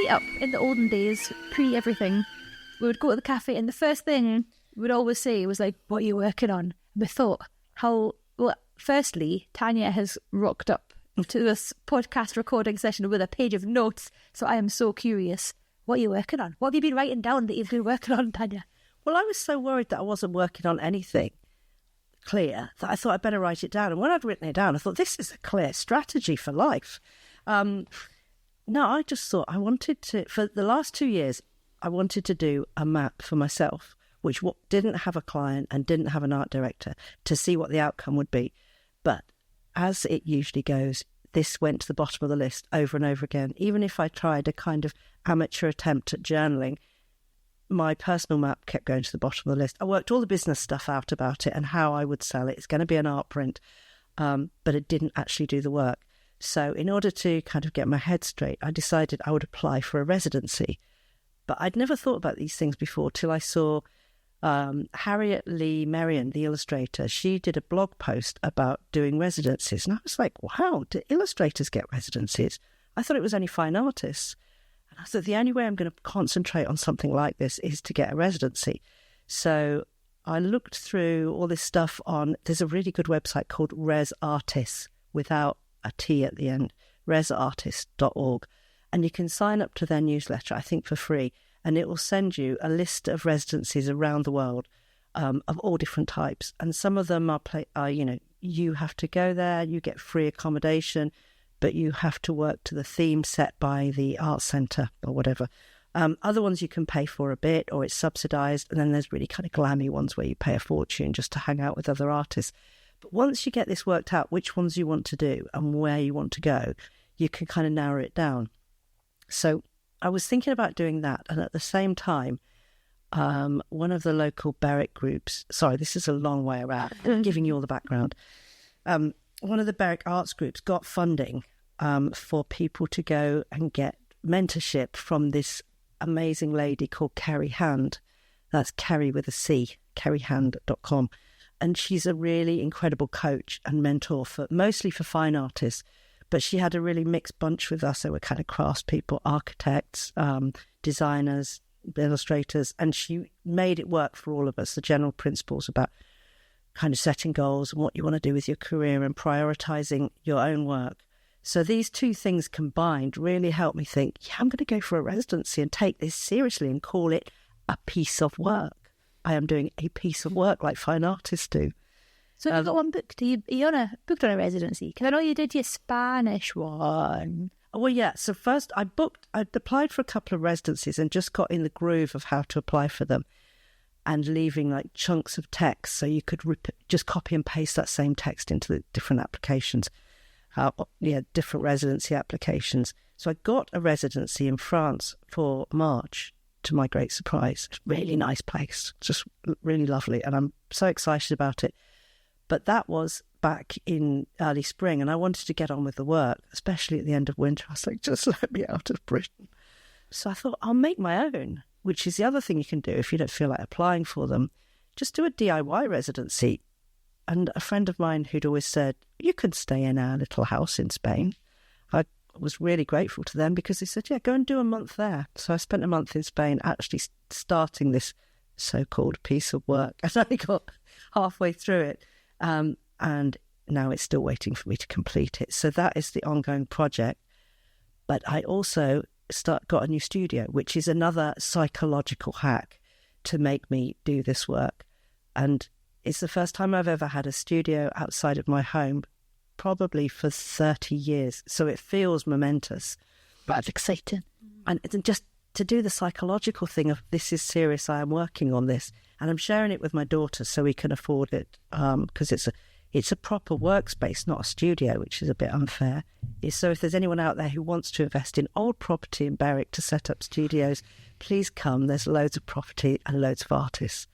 meet up in the olden days, pre-everything. We would go to the cafe and the first thing we would always say was like, what are you working on? And we thought, firstly, Tania has rocked up to this podcast recording session with a page of notes. So I am so curious. What are you working on? What have you been writing down that you've been working on, Tania? Well, I was so worried that I wasn't working on anything clear that I thought I'd better write it down. And when I'd written it down, I thought, this is a clear strategy for life. No, I just thought I wanted to, for the last 2 years, I wanted to do a map for myself, which didn't have a client and didn't have an art director, to see what the outcome would be. But as it usually goes, this went to the bottom of the list over and over again. Even if I tried a kind of amateur attempt at journaling, my personal map kept going to the bottom of the list. I worked all the business stuff out about it and how I would sell it. It's going to be an art print, but it didn't actually do the work. So in order to kind of get my head straight, I decided I would apply for a residency. But I'd never thought about these things before till I saw Harriet Lee Merrion, the illustrator. She did a blog post about doing residencies. And I was like, wow, do illustrators get residencies? I thought it was only fine artists. And I thought the only way I'm going to concentrate on something like this is to get a residency. So I looked through all this stuff on, there's a really good website called Resartists, without a T at the end, resartist.org. And you can sign up to their newsletter, I think, for free. And it will send you a list of residencies around the world of all different types. And some of them are, you have to go there, you get free accommodation, but you have to work to the theme set by the art centre or whatever. Other ones you can pay for a bit or it's subsidised. And then there's really kind of glammy ones where you pay a fortune just to hang out with other artists. But once you get this worked out, which ones you want to do and where you want to go, you can kind of narrow it down. So I was thinking about doing that. And at the same time, one of the local Berwick groups, sorry, this is a long way around, giving you all the background. One of the Berwick arts groups got funding for people to go and get mentorship from this amazing lady called Kerry Hand. That's Kerry with a C, kerryhand.com. And she's a really incredible coach and mentor mostly for fine artists. But she had a really mixed bunch with us. They were kind of craftspeople, architects, designers, illustrators. And she made it work for all of us, the general principles about kind of setting goals and what you want to do with your career and prioritising your own work. So these two things combined really helped me think, yeah, I'm going to go for a residency and take this seriously and call it a piece of work. I am doing a piece of work like fine artists do. So you've got one booked. Are you booked on a residency? Because I know you did your Spanish one. Well, yeah. So first I'd applied for a couple of residencies and just got in the groove of how to apply for them and leaving like chunks of text so you could just copy and paste that same text into the different applications. Different residency applications. So I got a residency in France for March, to my great surprise. Really nice place, just really lovely. And I'm so excited about it. But that was back in early spring and I wanted to get on with the work, especially at the end of winter. I was like, just let me out of Britain. So I thought I'll make my own, which is the other thing you can do if you don't feel like applying for them. Just do a DIY residency. And a friend of mine who'd always said, you could stay in our little house in Spain. I was really grateful to them because they said, yeah, go and do a month there. So I spent a month in Spain actually starting this so-called piece of work. And I only got halfway through it. And now it's still waiting for me to complete it. So that is the ongoing project. But I also got a new studio, which is another psychological hack to make me do this work. And it's the first time I've ever had a studio outside of my home, probably for 30 years. So it feels momentous. That's exciting. And just to do the psychological thing of this is serious, I am working on this. And I'm sharing it with my daughter so we can afford it because it's a proper workspace, not a studio, which is a bit unfair. So if there's anyone out there who wants to invest in old property in Berwick to set up studios, please come. There's loads of property and loads of artists.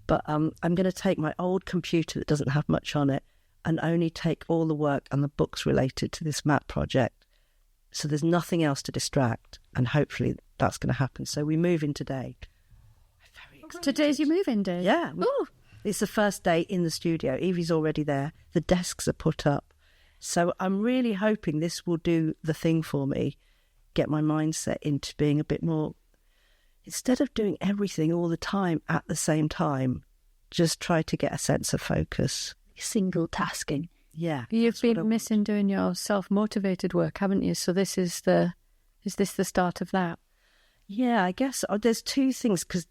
But I'm going to take my old computer that doesn't have much on it and only take all the work and the books related to this map project. So there's nothing else to distract. And hopefully that's going to happen. So we move in today. Today's your move-in day? Yeah. Oh. It's the first day in the studio. Evie's already there. The desks are put up. So I'm really hoping this will do the thing for me, get my mindset into being a bit more, instead of doing everything all the time at the same time, just try to get a sense of focus. Single tasking. Yeah. You've been missing doing your self-motivated work, haven't you? So is this the start of that? Yeah, I guess there's two things, because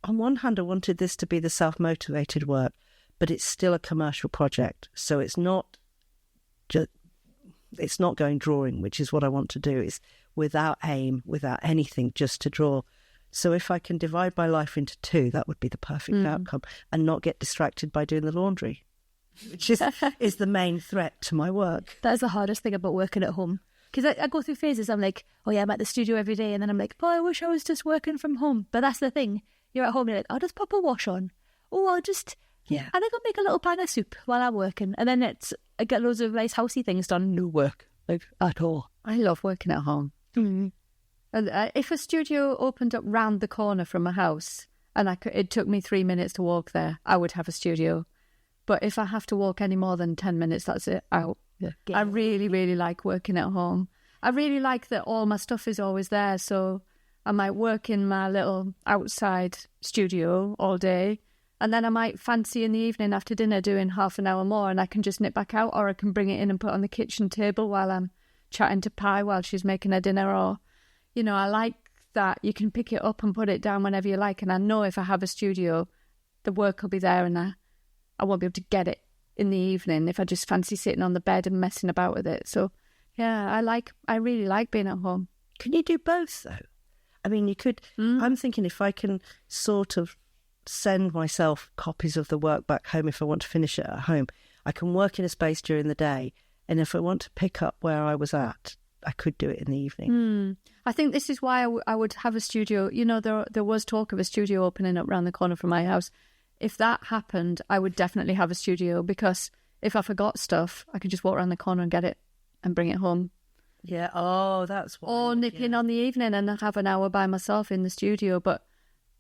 on one hand, I wanted this to be the self-motivated work, but it's still a commercial project. So it's not going drawing, which is what I want to do. It's without aim, without anything, just to draw. So if I can divide my life into two, that would be the perfect outcome, and not get distracted by doing the laundry, which is the main threat to my work. That is the hardest thing about working at home. Because I go through phases, I'm like, oh yeah, I'm at the studio every day, and then I'm like, oh, I wish I was just working from home. But that's the thing. You're at home and you're like, I'll just pop a wash on. Oh, I'll just... Yeah. And I go make a little pan of soup while I'm working. And then I get loads of nice housey things done. No work, like, at all. I love working at home. Mm-hmm. And if a studio opened up round the corner from my house and it took me 3 minutes to walk there, I would have a studio. But if I have to walk any more than 10 minutes, that's it, out. Yeah. I really, really like working at home. I really like that all my stuff is always there. So I might work in my little outside studio all day, and then I might fancy in the evening after dinner doing half an hour more, and I can just nip back out, or I can bring it in and put it on the kitchen table while I'm chatting to Pi while she's making her dinner. Or, you know, I like that you can pick it up and put it down whenever you like. And I know if I have a studio, the work will be there, and I won't be able to get it in the evening if I just fancy sitting on the bed and messing about with it. So, yeah, I really like being at home. Can you do both, though? I mean, you could... I'm thinking if I can sort of send myself copies of the work back home if I want to finish it at home, I can work in a space during the day, and if I want to pick up where I was at, I could do it in the evening. I think this is why I would have a studio. You know, there was talk of a studio opening up around the corner from my house. If that happened, I would definitely have a studio, because if I forgot stuff, I could just walk around the corner and get it and bring it home. Yeah, oh, that's why. Or nip in on the evening and have an hour by myself in the studio. But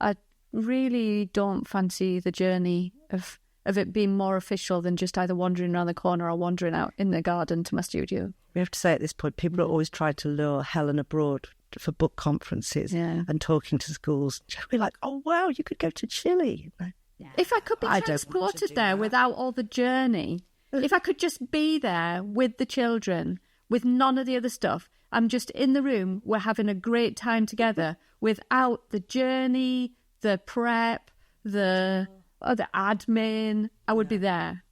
I really don't fancy the journey of it being more official than just either wandering around the corner or wandering out in the garden to my studio. We have to say at this point, people are always trying to lure Helen abroad for book conferences and talking to schools. We're like, oh, wow, you could go to Chile. Yeah. If I could be transported there without all the journey, if I could just be there with the children, with none of the other stuff, I'm just in the room, we're having a great time together without the journey, the prep, the admin, I would be there.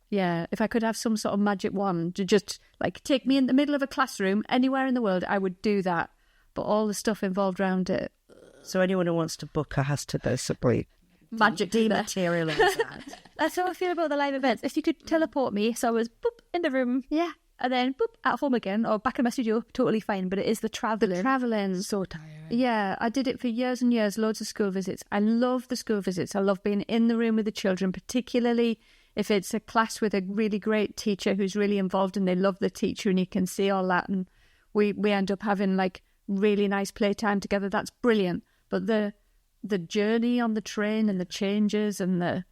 Yeah, if I could have some sort of magic wand to just like take me in the middle of a classroom anywhere in the world, I would do that. But all the stuff involved around it. So anyone who wants to book her has to basically magic dematerialise that. That's how I feel about the live events. If you could teleport me, so I was boop in the room, and then boop at home again, or back in my studio, totally fine. But it is the travelling. The travelling. So tiring. Yeah, I did it for years and years, loads of school visits. I love the school visits. I love being in the room with the children, particularly if it's a class with a really great teacher who's really involved and they love the teacher and you can see all that. And we end up having like really nice playtime together. That's brilliant. But the journey on the train and the changes and the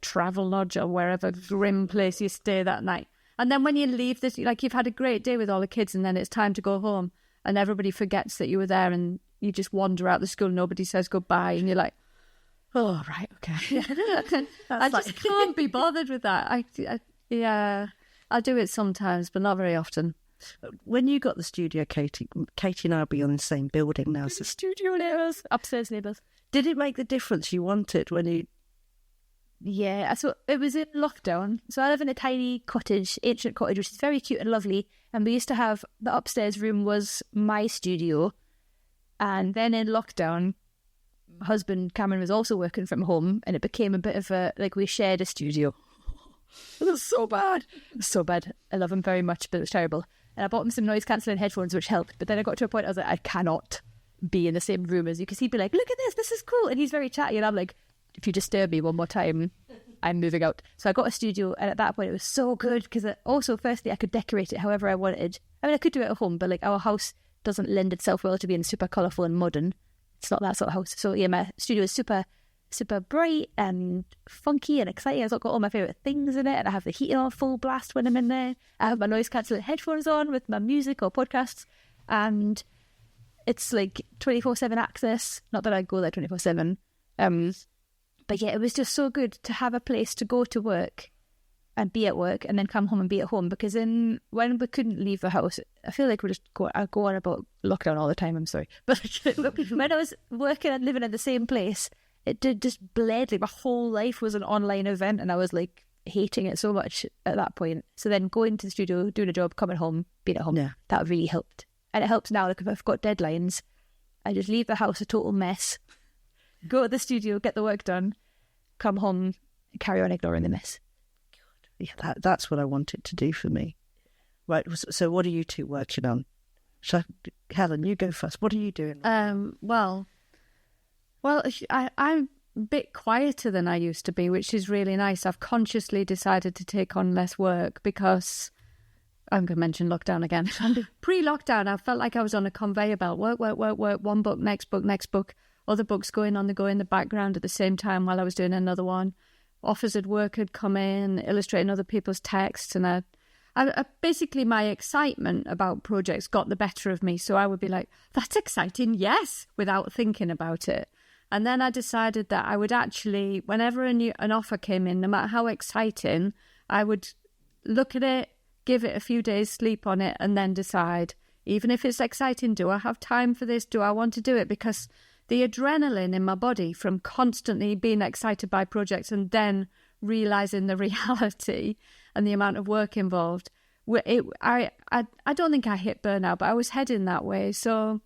travel lodge or wherever grim place you stay that night. And then when you leave this, like you've had a great day with all the kids and then it's time to go home and everybody forgets that you were there and you just wander out the school, nobody says goodbye and you're like, oh, right, okay. I just can't be bothered with that. I do it sometimes, but not very often. When you got the studio, Katie and I will be on the same building now. So Studio neighbours, upstairs neighbours. Did it make the difference you wanted when you... Yeah, so it was in lockdown. So I live in a tiny cottage, ancient cottage, which is very cute and lovely. And we used to have, the upstairs room was my studio. And then in lockdown, my husband Cameron was also working from home. And it became a bit of a, like we shared a studio. It was so bad. It was so bad. I love him very much, but it was terrible. And I bought him some noise cancelling headphones, which helped. But then I got to a point I was like, I cannot be in the same room as you, because he'd be like, look at this is cool. And he's very chatty. And I'm like, if you disturb me one more time, I'm moving out. So I got a studio, and at that point it was so good because also, firstly, I could decorate it however I wanted. I mean, I could do it at home, but like our house doesn't lend itself well to being super colourful and modern. It's not that sort of house. So yeah, my studio is super bright and funky and exciting. I've got all my favourite things in it, and I have the heating on full blast when I'm in there. I have my noise cancelling headphones on with my music or podcasts, and it's like 24/7 access. Not that I go there 24/7. But yeah, it was just so good to have a place to go to work and be at work and then come home and be at home, because when we couldn't leave the house, I feel like I go on about lockdown all the time, I'm sorry. But when I was working and living in the same place, it did just bled. Like my whole life was an online event and I was like hating it so much at that point. So then going to the studio, doing a job, coming home, being at home, that really helped. And it helps now, like if I've got deadlines, I just leave the house a total mess, go to the studio, get the work done, come home, carry on ignoring the mess. Yeah, that's what I want it to do for me. Right, so what are you two working on? Helen, you go first. What are you doing? Well, I'm a bit quieter than I used to be, which is really nice. I've consciously decided to take on less work because I'm going to mention lockdown again. Pre-lockdown, I felt like I was on a conveyor belt. Work, one book, next book, other books going on the go in the background at the same time while I was doing another one. Offers at work had come in, illustrating other people's texts, and I basically my excitement about projects got the better of me. So I would be like, that's exciting, yes, without thinking about it. And then I decided that I would actually, whenever an offer came in, no matter how exciting, I would look at it, give it a few days, sleep on it, and then decide, even if it's exciting, do I have time for this? Do I want to do it? Because the adrenaline in my body from constantly being excited by projects and then realising the reality and the amount of work involved, I don't think I hit burnout, but I was heading that way. So,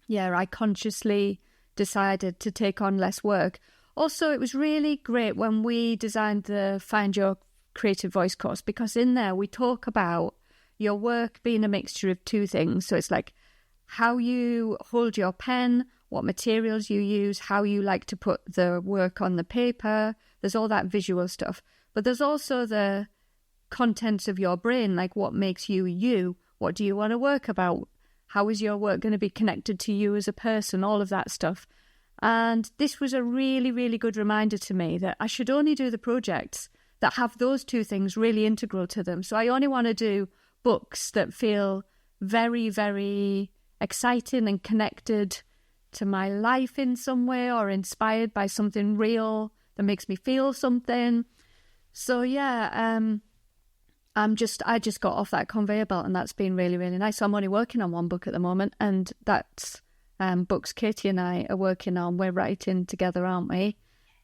yeah, I consciously decided to take on less work. Also, it was really great when we designed the Find Your Creative Voice course, because in there we talk about your work being a mixture of two things. So it's like how you hold your pen, what materials you use, how you like to put the work on the paper. There's all that visual stuff. But there's also the contents of your brain, like what makes you you? What do you want to work about? How is your work going to be connected to you as a person? All of that stuff. And this was a really, really good reminder to me that I should only do the projects that have those two things really integral to them. So I only want to do books that feel very, very exciting and connected to my life in some way, or inspired by something real that makes me feel something. So yeah, I just got off that conveyor belt, and that's been really, really nice. So I'm only working on one book at the moment, and that's books Katie and I are working on. We're writing together, aren't we?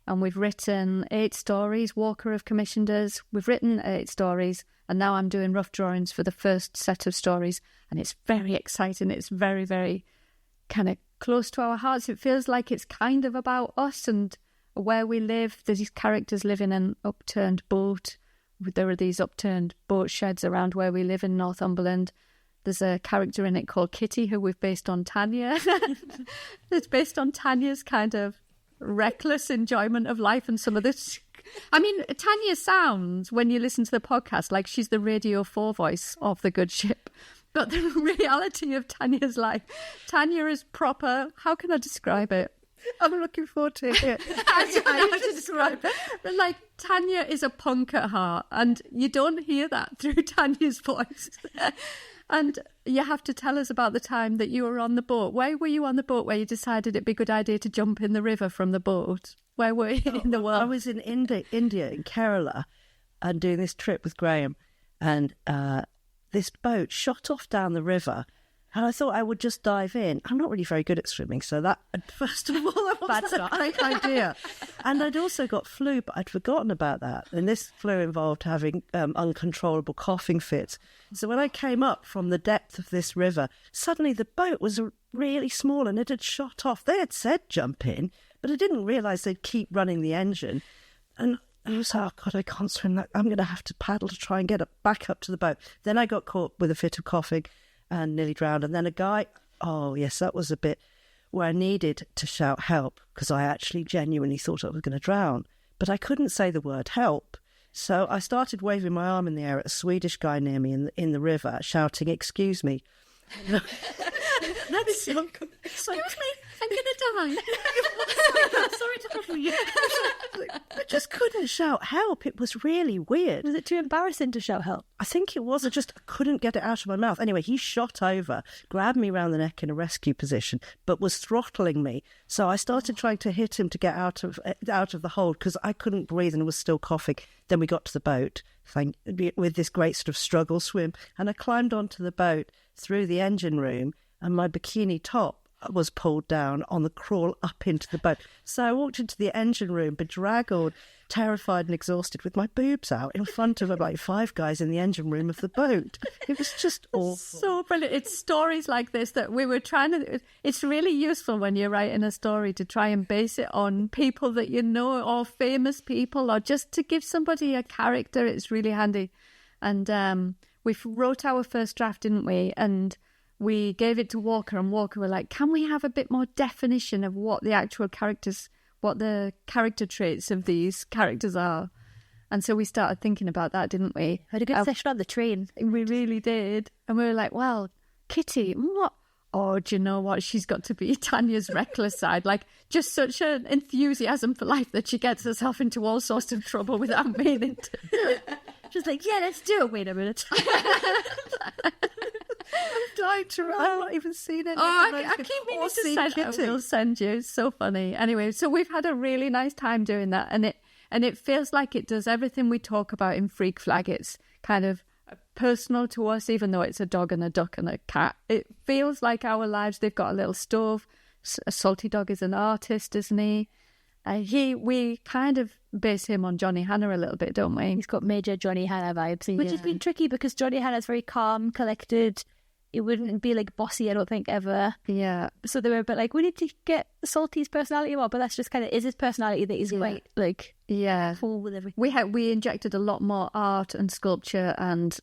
And we've written 8 stories. Walker have commissioned us. We've written 8 stories, and now I'm doing rough drawings for the first set of stories, and it's very exciting. It's very, very kind of close to our hearts. It feels like it's kind of about us and where we live. There's these characters live in an upturned boat. There are these upturned boat sheds around where we live in Northumberland. There's a character in it called Kitty, who we've based on Tania. It's based on Tanya's kind of reckless enjoyment of life and some of this. I mean, Tanya sounds, when you listen to the podcast, like she's the Radio 4 voice of the good ship. But the reality of Tanya's life, Tanya is proper, how can I describe it? I'm looking forward to it. I don't know how to describe it. But like, Tanya is a punk at heart, and you don't hear that through Tanya's voice. And you have to tell us about the time that you were on the boat. Where were you on the boat where you decided it'd be a good idea to jump in the river from the boat? Where were you in the world? I was in India, in Kerala, and doing this trip with Graham, and this boat shot off down the river, and I thought I would just dive in. I'm not really very good at swimming, so that, first of all, that wasn't a great idea. And I'd also got flu, but I'd forgotten about that. And this flu involved having uncontrollable coughing fits. So when I came up from the depth of this river, suddenly the boat was really small and it had shot off. They had said jump in, but I didn't realise they'd keep running the engine. And I was like, oh, God, I can't swim. I'm going to have to paddle to try and get back up to the boat. Then I got caught with a fit of coughing and nearly drowned. And then a guy, oh, yes, that was a bit where I needed to shout help, because I actually genuinely thought I was going to drown. But I couldn't say the word help. So I started waving my arm in the air at a Swedish guy near me in the river, shouting, excuse me. That's so good. Excuse me. I'm going to die. Sorry to trouble you. I just couldn't shout help. It was really weird. Was it too embarrassing to shout help? I think it was. I couldn't get it out of my mouth. Anyway, he shot over, grabbed me round the neck in a rescue position, but was throttling me. So I started trying to hit him to get out of the hold because I couldn't breathe and was still coughing. Then we got to the boat with this great sort of struggle swim, and I climbed onto the boat through the engine room, and my bikini top was pulled down on the crawl up into the boat. So I walked into the engine room, bedraggled, terrified and exhausted, with my boobs out in front of about 5 guys in the engine room of the boat. It was just awful. So brilliant. It's stories like this that we were trying to... It's really useful when you're writing a story to try and base it on people that you know, or famous people, or just to give somebody a character. It's really handy. And we wrote our first draft, didn't we? And we gave it to Walker, and Walker were like, can we have a bit more definition of what the actual characters, what the character traits of these characters are? And so we started thinking about that, didn't we? Had a good session on the train. We really did. And we were like, well, Kitty, what? Oh, do you know what? She's got to be Tanya's reckless side. Like, just such an enthusiasm for life that she gets herself into all sorts of trouble without meaning to. She's like, yeah, let's do it. Wait a minute. I'm dying to write. I've not even seen it. I keep meaning to send it. I will send you. It's so funny. Anyway, so we've had a really nice time doing that, and it feels like it does everything we talk about in Freak Flag. It's kind of personal to us, even though it's a dog and a duck and a cat. It feels like our lives. They've got a little stove. A Salty Dog is an artist, isn't he? We kind of base him on Johnny Hanna a little bit, don't we? He's got major Johnny Hanna vibes, which has been tricky because Johnny Hanna's very calm, collected. It wouldn't be like bossy, I don't think, ever. Yeah. So they were a bit like, we need to get Salty's personality more, but that's just kind of is his personality that he's quite like full with everything. We injected a lot more art and sculpture and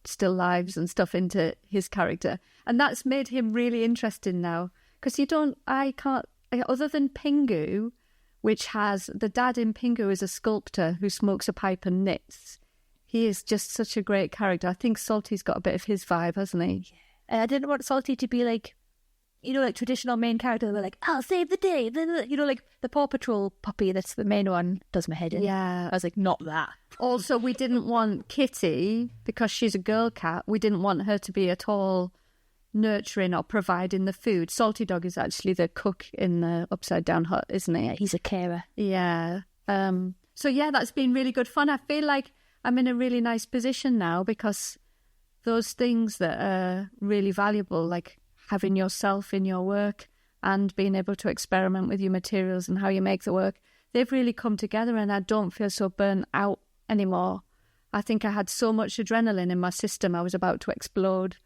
still lives and stuff into his character, and that's made him really interesting now because I can't, other than Pingu, which has the dad in Pingu is a sculptor who smokes a pipe and knits. He is just such a great character. I think Salty's got a bit of his vibe, hasn't he? I didn't want Salty to be like, like traditional main character. They're like, I'll save the day. Like the Paw Patrol puppy, that's the main one, does my head in. Yeah. I was like, not that. Also, we didn't want Kitty, because she's a girl cat, we didn't want her to be at all nurturing or providing the food. Salty Dog is actually the cook in the Upside Down Hut, isn't he? Yeah, he's a carer. Yeah. So yeah, that's been really good fun. I feel like I'm in a really nice position now because those things that are really valuable, like having yourself in your work and being able to experiment with your materials and how you make the work, they've really come together, and I don't feel so burnt out anymore. I think I had so much adrenaline in my system, I was about to explode.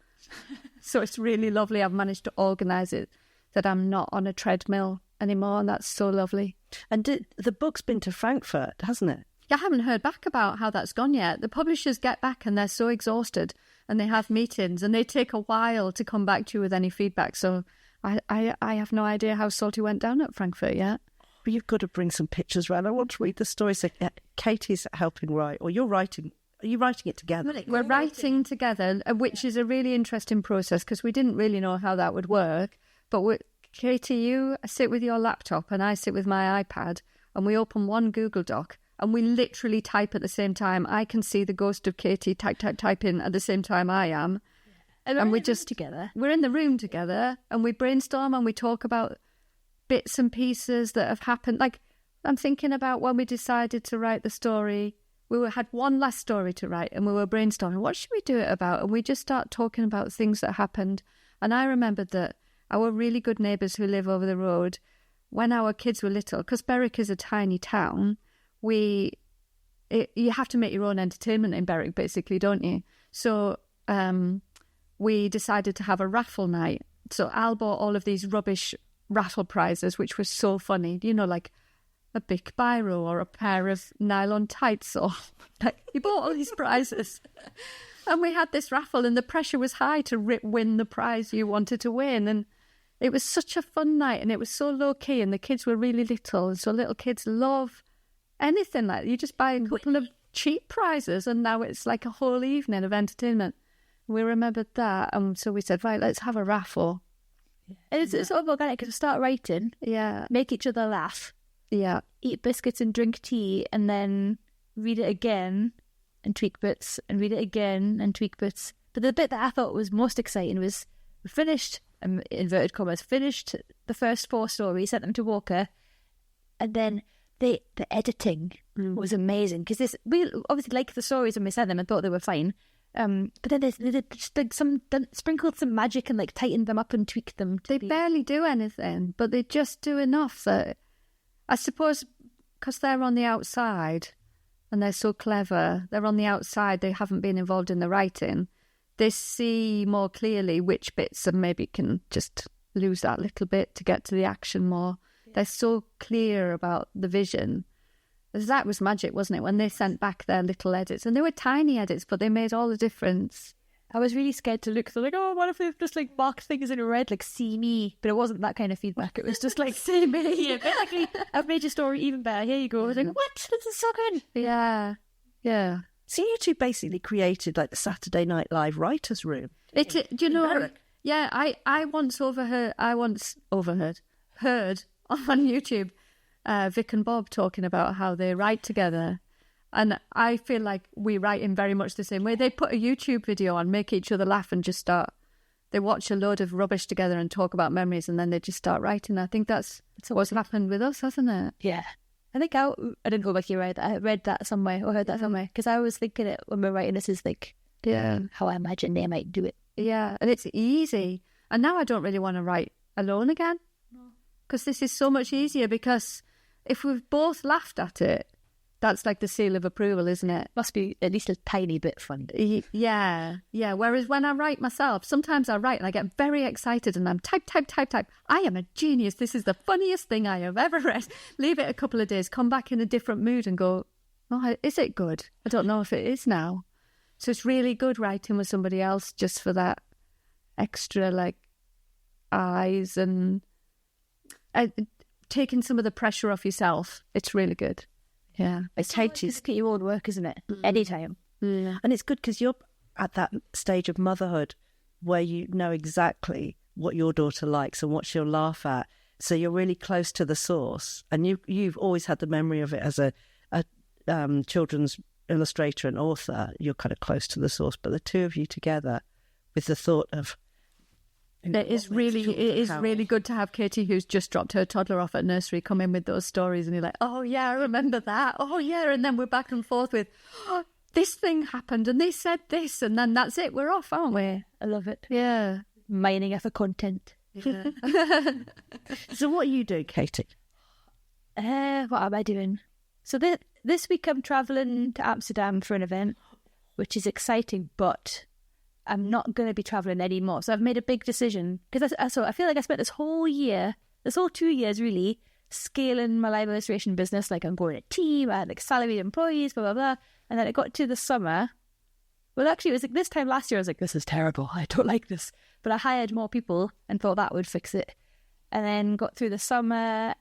So it's really lovely. I've managed to organise it that I'm not on a treadmill anymore, and that's so lovely. And the book's been to Frankfurt, hasn't it? I haven't heard back about how that's gone yet. The publishers get back and they're so exhausted, and they have meetings, and they take a while to come back to you with any feedback. So I have no idea how Salty went down at Frankfurt yet. But you've got to bring some pictures round. I want to read the story. So Katie's helping write, or you're writing. Are you writing it together? We're writing together, which is a really interesting process because we didn't really know how that would work. But Katie, you sit with your laptop and I sit with my iPad, and we open one Google Doc and we literally type at the same time. I can see the ghost of Katie typing at the same time I am. And we're just together. We're in the room together and we brainstorm and we talk about bits and pieces that have happened. Like, I'm thinking about when we decided to write the story. We had one last story to write and we were brainstorming, what should we do it about? And we just start talking about things that happened. And I remembered that our really good neighbours who live over the road, when our kids were little, because Berwick is a tiny town, you have to make your own entertainment in Berwick, basically, don't you? So we decided to have a raffle night. So Al bought all of these rubbish raffle prizes, which was so funny. Like a big biro or a pair of nylon tights, or he bought all these prizes. And we had this raffle, and the pressure was high to win the prize you wanted to win. And it was such a fun night, and it was so low key, and the kids were really little, and so little kids love anything like that. You just buy a couple of cheap prizes, and now it's like a whole evening of entertainment. We remembered that, and so we said, right, let's have a raffle. And it's sort of organic because we start writing, make each other laugh, eat biscuits and drink tea, and then read it again and tweak bits, and read it again and tweak bits. But the bit that I thought was most exciting was we finished, inverted commas, finished the first 4 stories, sent them to Walker, and then the editing was amazing because we obviously liked the stories when we sent them and thought they were fine. But then they just like sprinkled some magic and like tightened them up and tweaked them. They barely do anything, but they just do enough that I suppose because they're on the outside and they're so clever, they're on the outside, they haven't been involved in the writing. They see more clearly which bits and maybe can just lose that little bit to get to the action more. Yeah. They're so clear about the vision. That was magic, wasn't it? When they sent back their little edits, and they were tiny edits, but they made all the difference. I was really scared to look. So like, oh, what if they've just like marked things in red, like "see me"? But it wasn't that kind of feedback. It was just like "see me." Yeah, basically, I've made your story even better. Here you go. I was like, what? This is so good. Yeah. So you two basically created like the Saturday Night Live writers' room. Do you know? Yeah, I once heard on YouTube Vic and Bob talking about how they write together. And I feel like we write in very much the same way. They put a YouTube video on, make each other laugh and just they watch a load of rubbish together and talk about memories and then they just start writing. I think that's what's happened with us, hasn't it? Yeah. I think I didn't go back, you're right. I read that somewhere or heard that somewhere because I was thinking it when we're writing this is like how I imagine they might do it. Yeah, and it's easy. And now I don't really want to write alone again because this is so much easier because if we've both laughed at it, that's like the seal of approval, isn't it? Must be at least a tiny bit fun. Yeah. Whereas when I write myself, sometimes I write and I get very excited and I'm type. I am a genius. This is the funniest thing I have ever read. Leave it a couple of days, come back in a different mood and go, oh, is it good? I don't know if it is now. So it's really good writing with somebody else just for that extra like eyes and taking some of the pressure off yourself. It's really good. Yeah. It's hard to look at your own work, isn't it? Anytime. And it's good because you're at that stage of motherhood where you know exactly what your daughter likes and what she'll laugh at. So you're really close to the source. And you've always had the memory of it as a children's illustrator and author. You're kind of close to the source. But the two of you together with the thought of... It is really good to have Katie, who's just dropped her toddler off at nursery, come in with those stories and you're like, oh yeah, I remember that. Oh yeah. And then we're back and forth with, oh, this thing happened and they said this and then that's it. We're off, aren't we? I love it. Yeah. Mining for content. Yeah. So what you do, Katie? What am I doing? So this week I'm travelling to Amsterdam for an event, which is exciting, but I'm not going to be travelling anymore. So I've made a big decision because I feel like I spent this whole 2 years really scaling my live illustration business. Like I'm going a team, I had like salaried employees, blah, blah, blah. And then it got to the summer. Well, actually, it was like this time last year, I was like, this is terrible. I don't like this. But I hired more people and thought that would fix it. And then got through the summer,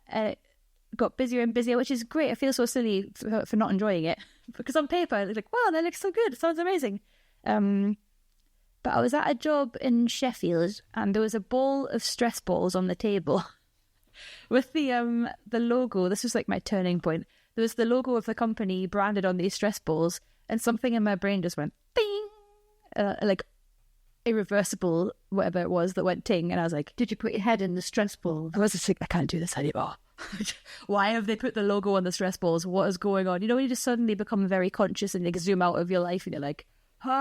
got busier and busier, which is great. I feel so silly for not enjoying it. Because on paper, it's like, wow, that looks so good. It sounds amazing. But I was at a job in Sheffield and there was a bowl of stress balls on the table with the logo. This was like my turning point. There was the logo of the company branded on these stress balls and something in my brain just went bing, like irreversible, whatever it was that went ting. And I was like, did you put your head in the stress ball? I was just like, I can't do this anymore. Why have they put the logo on the stress balls? What is going on? You know, when you just suddenly become very conscious and like zoom out of your life and you're like, no,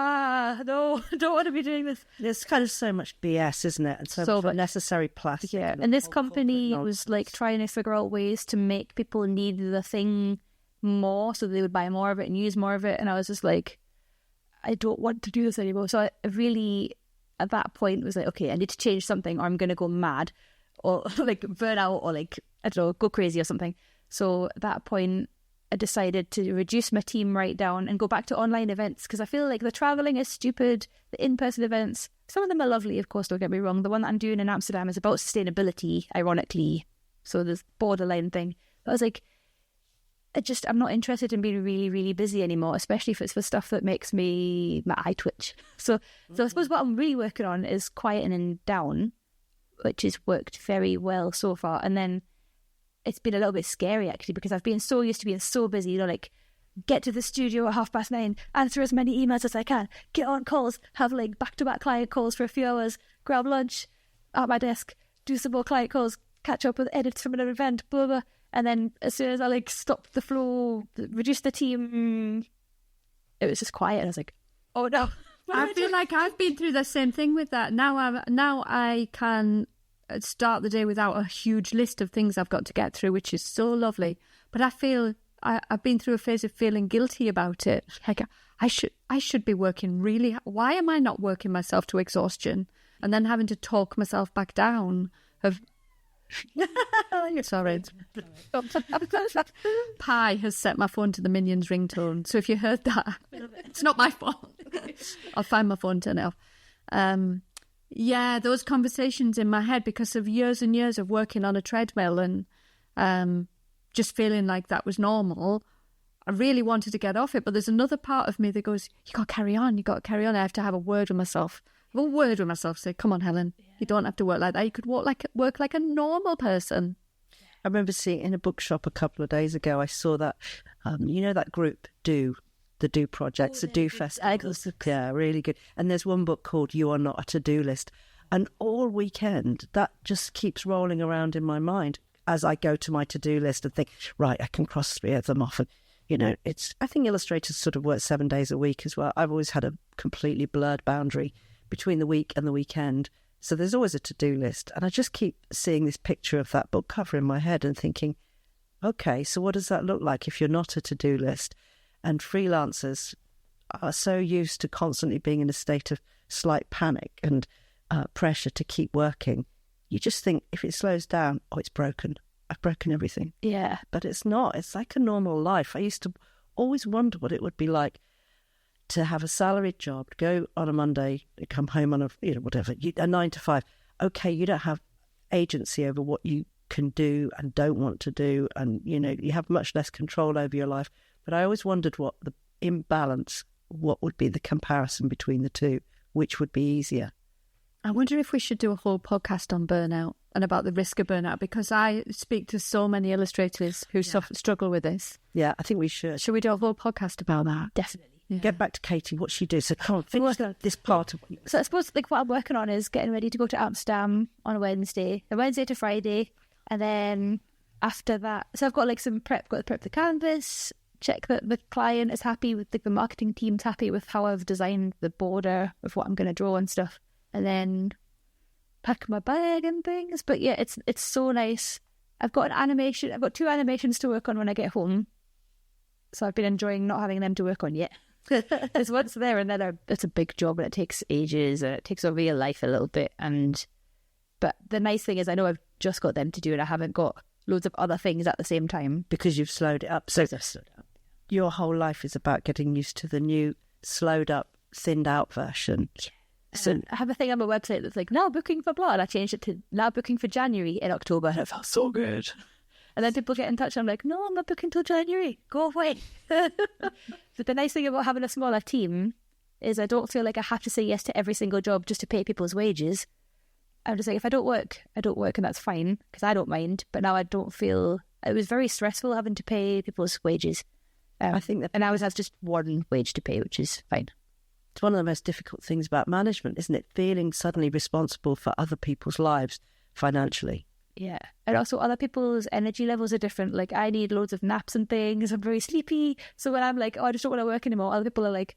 I don't want to be doing this. There's kind of so much BS, isn't it? And so much unnecessary plastic. Yeah, and this company was like trying to figure out ways to make people need the thing more so they would buy more of it and use more of it. And I was just like, I don't want to do this anymore. So I really, at that point, was like, okay, I need to change something or I'm going to go mad or like burn out or like, I don't know, go crazy or something. So at that point, I decided to reduce my team right down and go back to online events because I feel like the travelling is stupid. The in-person events, some of them are lovely, of course, don't get me wrong. The one that I'm doing in Amsterdam is about sustainability, ironically. So there's borderline thing. But I was like, I'm not interested in being really, really busy anymore, especially if it's for stuff that makes my eye twitch. So I suppose what I'm really working on is quietening down which has worked very well so far. And then it's been a little bit scary, actually, because I've been so used to being so busy, you know, like get to the studio at 9:30, answer as many emails as I can, get on calls, have like back-to-back client calls for a few hours, grab lunch at my desk, do some more client calls, catch up with edits from another event, blah, blah. And then as soon as I like stop the flow, reduce the team, it was just quiet. And I was like, oh no. I feel like I've been through the same thing with that. Now I can start the day without a huge list of things I've got to get through, which is so lovely. But I feel I've been through a phase of feeling guilty about it. Like I should be working really. Why am I not working myself to exhaustion and then having to talk myself back down? Sorry. Pi has set my phone to the Minions ringtone. So if you heard that, it's not my fault. I'll find my phone, turn it off. Yeah, those conversations in my head because of years and years of working on a treadmill and just feeling like that was normal. I really wanted to get off it, but there's another part of me that goes, you got to carry on. I have to have a word with myself. Say, come on, Helen, you don't have to work like that. You could work like a normal person. I remember seeing in a bookshop a couple of days ago, I saw that, you know, that group, the Do Projects, the Do Festivals. Yeah, really good. And there's one book called You Are Not a To-Do List. And all weekend, that just keeps rolling around in my mind as I go to my to-do list and think, right, I can cross 3 of them off. And, you know, I think illustrators sort of work 7 days a week as well. I've always had a completely blurred boundary between the week and the weekend. So there's always a to-do list. And I just keep seeing this picture of that book cover in my head and thinking, okay, so what does that look like if you're not a to-do list? And freelancers are so used to constantly being in a state of slight panic and pressure to keep working. You just think if it slows down, oh, it's broken. I've broken everything. Yeah. But it's not. It's like a normal life. I used to always wonder what it would be like to have a salaried job, go on a Monday, come home on a 9 to 5. Okay, you don't have agency over what you can do and don't want to do, and you know you have much less control over your life. But I always wondered what the imbalance, what would be the comparison between the two, which would be easier. I wonder if we should do a whole podcast on burnout and about the risk of burnout, because I speak to so many illustrators who struggle with this. Yeah, I think we should. Should we do a whole podcast about that? Definitely. Yeah. Get back to Katie, what she do. So come on, finish this part of it. So I suppose like what I'm working on is getting ready to go to Amsterdam on a Wednesday to Friday. And then after that, so I've got like some prep, got to prep the canvas, check that the client is happy with, like the marketing team's happy with how I've designed the border of what I'm going to draw and stuff. And then pack my bag and things. But yeah, it's so nice. I've got 2 animations to work on when I get home. So I've been enjoying not having them to work on yet. There's once there and then it's a big job and it takes ages and it takes over your life a little bit. But the nice thing is I know I've just got them to do and I haven't got loads of other things at the same time. Because you've slowed it up. So your whole life is about getting used to the new slowed up, thinned out version. Yeah. So I have a thing on my website that's like, now booking for blah, and I changed it to now booking for January in October, and it felt so good. And then people get in touch, and I'm like, no, I'm not booking till January. Go away. But the nice thing about having a smaller team is I don't feel like I have to say yes to every single job just to pay people's wages. I'm just like, if I don't work, and that's fine, because I don't mind. But now I don't feel... It was very stressful having to pay people's wages. I think that... And I always have just one wage to pay, which is fine. It's one of the most difficult things about management, isn't it? Feeling suddenly responsible for other people's lives financially. Yeah. And also other people's energy levels are different. Like I need loads of naps and things. I'm very sleepy. So when I'm like, oh, I just don't want to work anymore, other people are like,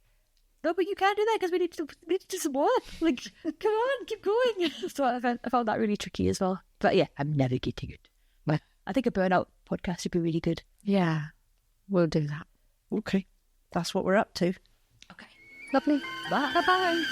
no, but you can't do that because we need to do some work. Like, come on, keep going. So I found that really tricky as well. But yeah, I'm navigating it. But I think a burnout podcast would be really good. Yeah, we'll do that. Okay. That's what we're up to. Okay. Lovely. Bye. Bye-bye.